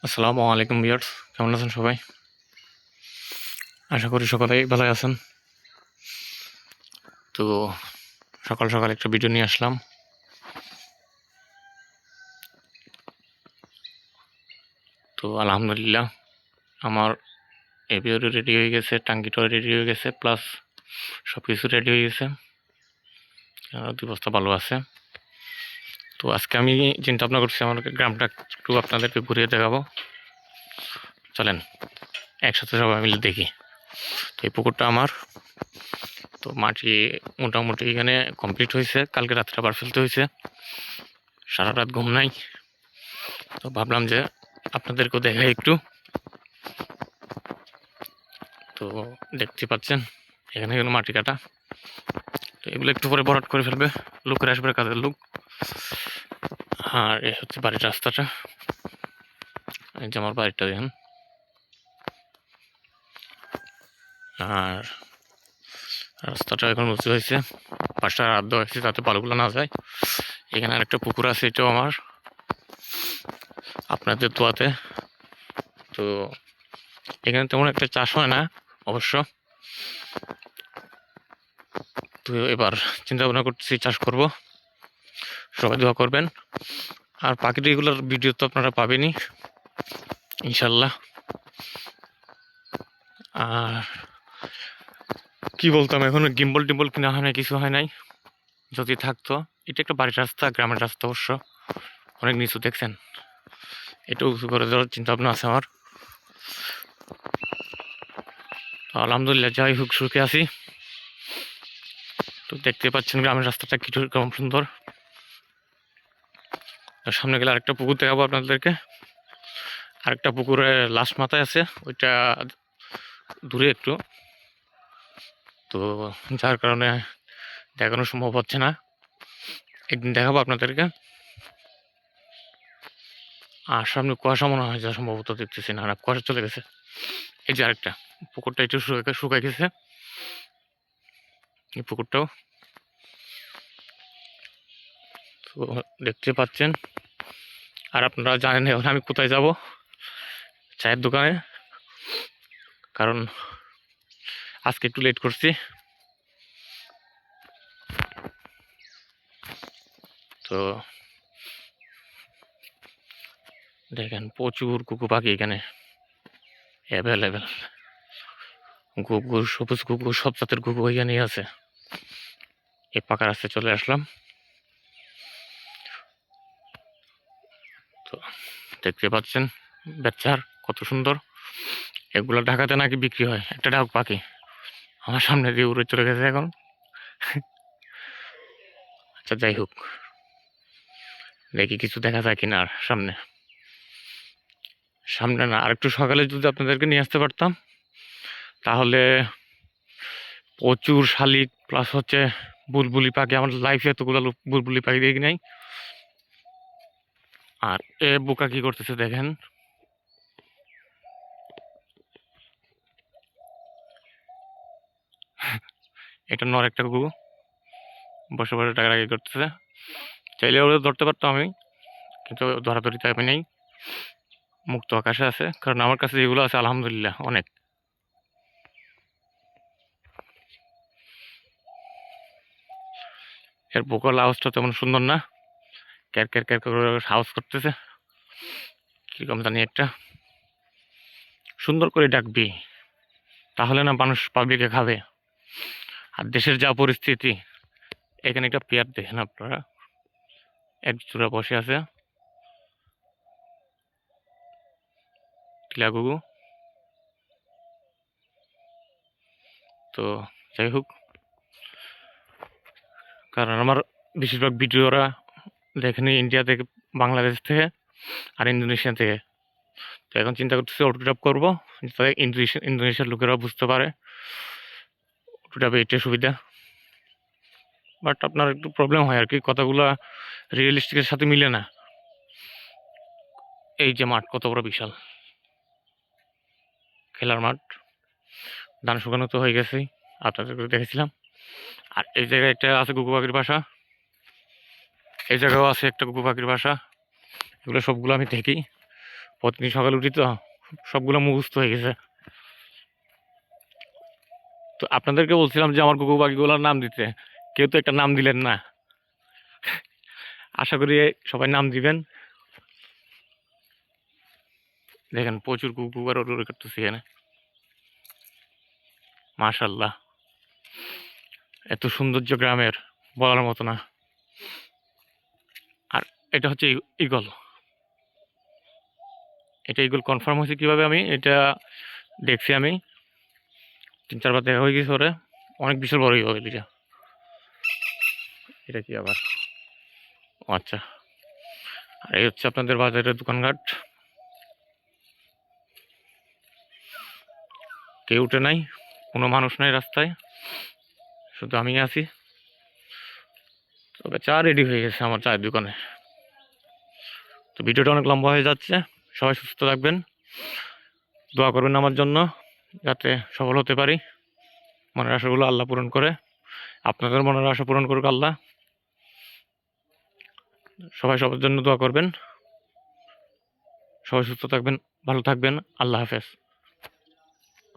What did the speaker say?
আসসালামু আলাইকুম ভিউয়ার্স, কেমন আছেন সবাই? আশা করি সকলেই ভালো আছেন। তো সকাল সকাল একটা ভিডিও নিয়ে আসলাম। তো আলহামদুলিল্লাহ আমার এপিওরও রেডি হয়ে গেছে, টাঙ্কিটাও রেডি হয়ে গেছে, প্লাস সব কিছু রেডি হয়ে গেছে। দুই বস্তা ভালো আছে। তো আজকে আমি চিন্তা ভাবনা করছি আমার গ্রামটা একটু আপনাদেরকে ঘুরিয়ে দেখাবো। চলেন একসাথে সবাই মিলে দেখি। তো এই পুকুরটা আমার, তো মাটি মোটামুটি এখানে কমপ্লিট হয়েছে। কালকে রাত্রে আবার ফেলতে হয়েছে, সারা রাত ঘুম নাই। তো ভাবলাম যে আপনাদেরকেও দেখাই একটু। তো দেখতে পাচ্ছেন এখানে কিন্তু মাটি কাটা। তো এগুলো একটু পরে ভরাট করে ফেলবে, লোকের আসবে, কাজের লোক। আর এ হচ্ছে বাড়ির রাস্তাটা, এই যে আমার বাড়িটা দেখেন। আর রাস্তাটা এখন উঁচু হয়েছে, পাশটা রাত দেওয়া হয়েছে যাতে বালুগুলো না যায়। এখানে আরেকটা পুকুর আছে, এটাও আমার, আপনাদের দোয়াতে। তো এখানে তেমন একটা চাষ হয় না অবশ্য। তো এবার চিন্তা ভাবনা করতেছি চাষ করব, সবাই দোয়া করবেন। আর পাখির এগুলোর ভিডিও তো আপনারা পাবেনই ইনশাল্লাহ। আর কি বলতাম, এখনো গিম্বল টিম্বল কিনা হয় নাই, কিছু হয় নাই। যদি থাকতো, এটা একটা বাড়ির রাস্তা, গ্রামের রাস্তা অবশ্য, অনেক নিচু দেখছেন। এটা উঁচু করে দেওয়ার চিন্তা ভাবনা আছে আমার। তো আলহামদুলিল্লাহ যাই হোক সুখে আছি। তো দেখতে পাচ্ছেন গ্রামের রাস্তাটা কি কেমন সুন্দর। সামনে গেলে আরেকটা পুকুর দেখাবো আপনাদেরকে। আরেকটা পুকুরে লাস্ট মাথায় আছে, ওইটা দূরে একটু। তো যার কারণে দেখানো সম্ভব হচ্ছে না, একদিন দেখাবো আপনাদেরকে। আর সামনে কুয়াশা মনে হয়, যা সম্ভবত দেখতেছি না, কুয়াশা চলে গেছে। এই যে আরেকটা পুকুরটা একটু শুকাই গেছে, এই পুকুরটাও। তো দেখতে পাচ্ছেন। আর আপনারা জানেন এখন আমি কোথায় যাব, চায়ের দোকানে। কারণ আজকে একটু লেট করছি। তো দেখেন প্রচুর কুকু পাখি এখানে অ্যাভেলেবেল। কুকুর, সবুজ কুকুর, সব জাতের কুকুর এখানেই আছে। এই পাকা রাস্তায় চলে আসলাম। তো দেখতে পাচ্ছেন বেচার কত সুন্দর। এগুলো ঢাকাতে নাকি বিক্রি হয়, একটা ডাক পাখি আমার সামনে দিয়ে উড়ে চলে গেছে এখন। আচ্ছা যাই হোক, দেখি কিছু দেখা যায় কিনা। আর সামনে সামনে না, আরেকটু সকালে যদি আপনাদেরকে নিয়ে আসতে পারতাম, তাহলে প্রচুর শালিক প্লাস হচ্ছে বুলবুলি পাখি। আমার লাইফে এতগুলো বুলবুলি পাখি দেখি নাই। আর এ বোকা কি করতেছে দেখেন। এটা নর একটা কুকু, বসে বসে টাকাটাকি করতেছে। চাইলে ওরা ধরতে পারতাম আমি, কিন্তু ধরাধরিতে আমি নেই, মুক্ত আকাশে আছে। কারণ আমার কাছে যেগুলো আছে আলহামদুলিল্লাহ অনেক। এর বোকাল আওয়াজটা তেমন সুন্দর না, ক্যার ক্যার ক্যার করে সাহস করতেছে কিরকম জানি একটা। সুন্দর করে ডাকবি, তাহলে না মানুষ পাবলিকে খাবে। আর দেশের যা পরিস্থিতি, এখানে একটা পেয়ার দেখেন আপনারা, এক জোড়া বসে আছে টিলা গুগু। তো যাই হোক, কারণ আমার বেশিরভাগ ভিডিওরা দেখেনি ইন্ডিয়া থেকে, বাংলাদেশ থেকে আর ইন্দোনেশিয়া থেকে। তো এখন চিন্তা করতেছি অটোডাব করবো, যাতে ইন্দোনেশিয়ার লোকেরা বুঝতে পারে। অটোডাবে এটা সুবিধা, বাট আপনার একটু প্রবলেম হয় আর কি, কথাগুলো রিয়েলিস্টিকের সাথে মিলে না। এই যে মাঠ কত বড় বিশাল খেলার মাঠ, ধান শুকানো তো হয়ে গেছেই, আপনাদেরকে দেখেছিলাম। আর এই জায়গায় একটা আছে কুকু পাখির বাসা, এই জায়গাও আছে একটা কুকু পাখির বাসা। এগুলো সবগুলো আমি দেখি, প্রতিদিন সকালে উঠি তো সবগুলো মুখস্থ হয়ে গেছে। তো আপনাদেরকে বলছিলাম যে আমার কুকু পাখিগুলোর নাম দিতে, কেউ তো একটা নাম দিলেন না। আশা করি সবাই নাম দিবেন। দেখেন প্রচুর কুকু আর উড়ে কাটতেছি এখানে, মাশাল্লাহ। এত সৌন্দর্য গ্রামের বলার মতো না। আর এটা হচ্ছে ঈগল। এটা ঈগল কনফার্ম হয়েছে কিভাবে, আমি এটা দেখছি, আমি 3-4 বার দেখা হয়ে গেছে ওরে। অনেক বিশাল বড় ঈগল এটা। এটা কি আবার, ও আচ্ছা। আর এই হচ্ছে আপনাদের বাজারের দোকানঘাট। কেউ উঠে নাই, কোনো মানুষ নাই রাস্তায়, শুধু আমি আছি। তবে চা রেডি হয়ে গেছে আমার চায়ের দোকানে। তো ভিডিওটা অনেক লম্বা হয়ে যাচ্ছে। সবাই সুস্থ থাকবেন, দোয়া করবেন আমার জন্য যাতে সফল হতে পারি। মনের আশাগুলো আল্লাহ পূরণ করে, আপনাদের মনের আশা পূরণ করুক আল্লাহ। সবাই সবার জন্য দোয়া করবেন। সবাই সুস্থ থাকবেন, ভালো থাকবেন। আল্লাহ হাফেজ।